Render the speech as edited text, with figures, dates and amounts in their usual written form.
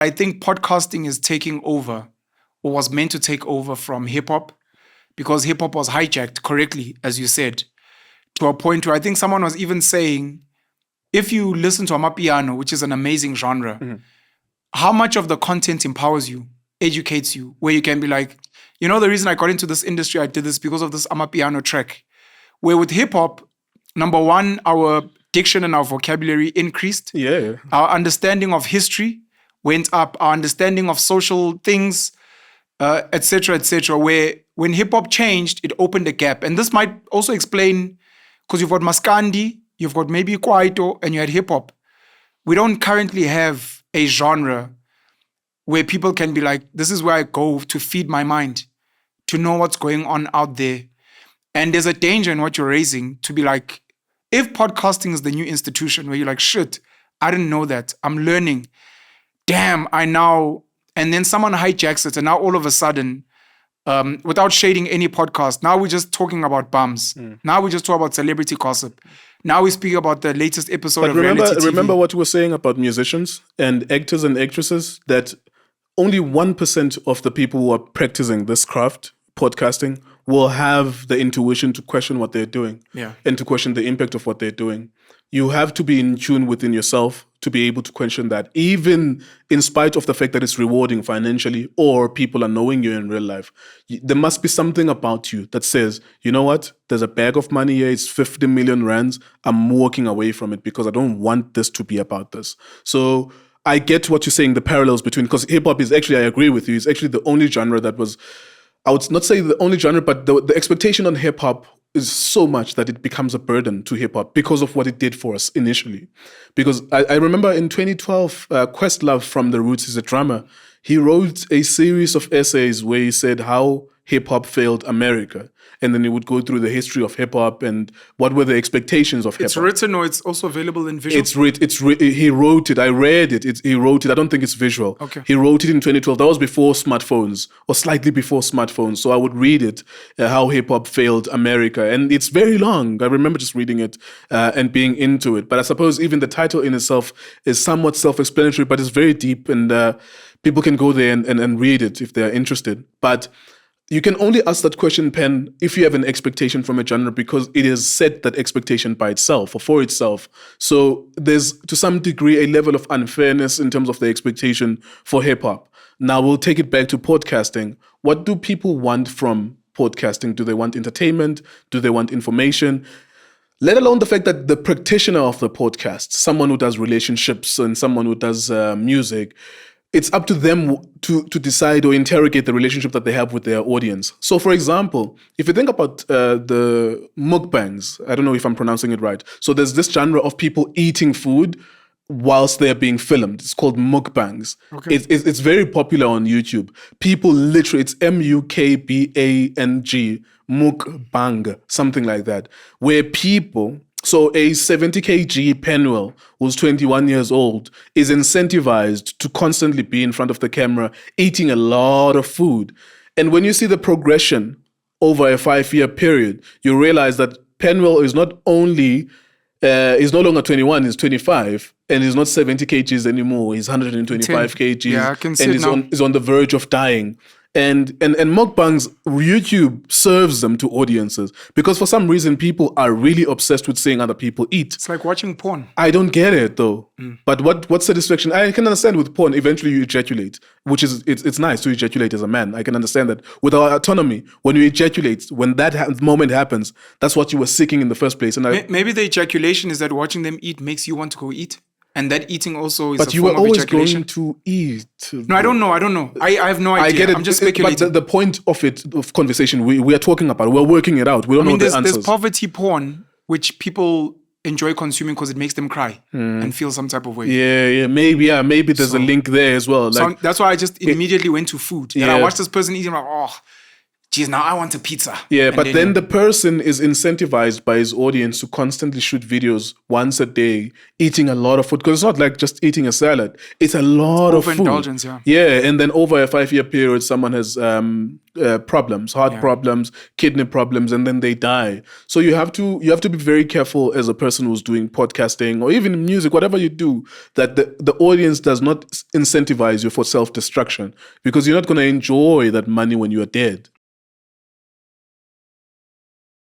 I think podcasting is taking over, or was meant to take over from hip hop, because hip hop was hijacked correctly, as you said, to a point where I think someone was even saying, if you listen to Amapiano, which is an amazing genre, how much of the content empowers you, educates you, where you can be like, the reason I got into this industry, I did this because of this Amapiano track. Where with hip hop, number one, our diction and our vocabulary increased. Yeah. Our understanding of history went up. Our understanding of social things, etc., etc. Where when hip hop changed, it opened a gap. And this might also explain, because you've got Maskandi, you've got maybe Kwaito, and you had hip hop. We don't currently have a genre where people can be like, this is where I go to feed my mind, to know what's going on out there. And there's a danger in what you're raising to be like, if podcasting is the new institution where you're like, shit, I didn't know that. I'm learning. Damn, I now... And then someone hijacks it, and now all of a sudden, without shading any podcast, now we're just talking about bums. Now we just talk about celebrity gossip. Now we speak about the latest episode of reality TV. Remember what you were saying about musicians and actors and actresses, that only 1% of the people who are practicing this craft, podcasting, will have the intuition to question what they're doing and to question the impact of what they're doing. You have to be in tune within yourself to be able to question that, even in spite of the fact that it's rewarding financially or people are knowing you in real life. There must be something about you that says, you know what, there's a bag of money here, it's 50 million rands. I'm walking away from it because I don't want this to be about this. So I get what you're saying, the parallels between, because hip hop is actually, I agree with you, it's actually the only genre that was, I would not say the only genre, but the expectation on hip hop is so much that it becomes a burden to hip hop because of what it did for us initially. Because I remember in 2012, Questlove from The Roots, is a drummer. He wrote a series of essays where he said how hip hop failed America. And then he would go through the history of hip hop and what were the expectations of hip hop. It's written, or it's also available in visual? He wrote it. I read it. He wrote it. I don't think it's visual. Okay. He wrote it in 2012. That was before smartphones, or slightly before smartphones. So I would read it, how hip hop failed America. And it's very long. I remember just reading it and being into it. But I suppose even the title in itself is somewhat self-explanatory, but it's very deep, and people can go there and read it if they're interested. But you can only ask that question, Pen, if you have an expectation from a genre, because it has set that expectation by itself or for itself. So there's, to some degree, a level of unfairness in terms of the expectation for hip-hop. Now we'll take it back to podcasting. What do people want from podcasting? Do they want entertainment? Do they want information? Let alone the fact that the practitioner of the podcast, someone who does relationships and someone who does music, it's up to them to decide or interrogate the relationship that they have with their audience. So, for example, if you think about the mukbangs, I don't know if I'm pronouncing it right. So there's this genre of people eating food whilst they're being filmed. It's called mukbangs. Okay. It's very popular on YouTube. People literally, it's MUKBANG, mukbang, something like that, where people... So a 70 kg Penwell, who's 21 years old, is incentivized to constantly be in front of the camera, eating a lot of food. And when you see the progression over a 5-year period, you realize that Penwell is not only, is no longer 21, he's 25, and he's not 70 kgs anymore, he's 125 kgs. Yeah, I can see and it is on the verge of dying. And mukbangs, YouTube serves them to audiences because for some reason people are really obsessed with seeing other people eat. It's like watching porn. I don't get it though. But what satisfaction? I can understand with porn, eventually you ejaculate, which is, it's nice to ejaculate as a man. I can understand that. With our autonomy, when you ejaculate, when that moment happens, that's what you were seeking in the first place. And maybe the ejaculation is that watching them eat makes you want to go eat. And that eating also is but a you form were of always ejaculation. going to eat. No, I don't know. I have no idea. I get it. I'm just speculating. But the point of conversation we are talking about, we're working it out. We don't know the answers. There's poverty porn, which people enjoy consuming because it makes them cry and feel some type of way. Yeah, maybe there's a link there as well. So that's why I just immediately went to food. And I watched this person eating, like, geez, now I want a pizza. Yeah, And but then the person is incentivized by his audience to constantly shoot videos once a day, eating a lot of food. Because it's not like just eating a salad. It's a lot of food. Overindulgence, yeah. Yeah, and then over a 5-year period, someone has problems, heart problems, kidney problems, and then they die. So you have to be very careful as a person who's doing podcasting or even music, whatever you do, that the audience does not incentivize you for self-destruction, because you're not going to enjoy that money when you are dead.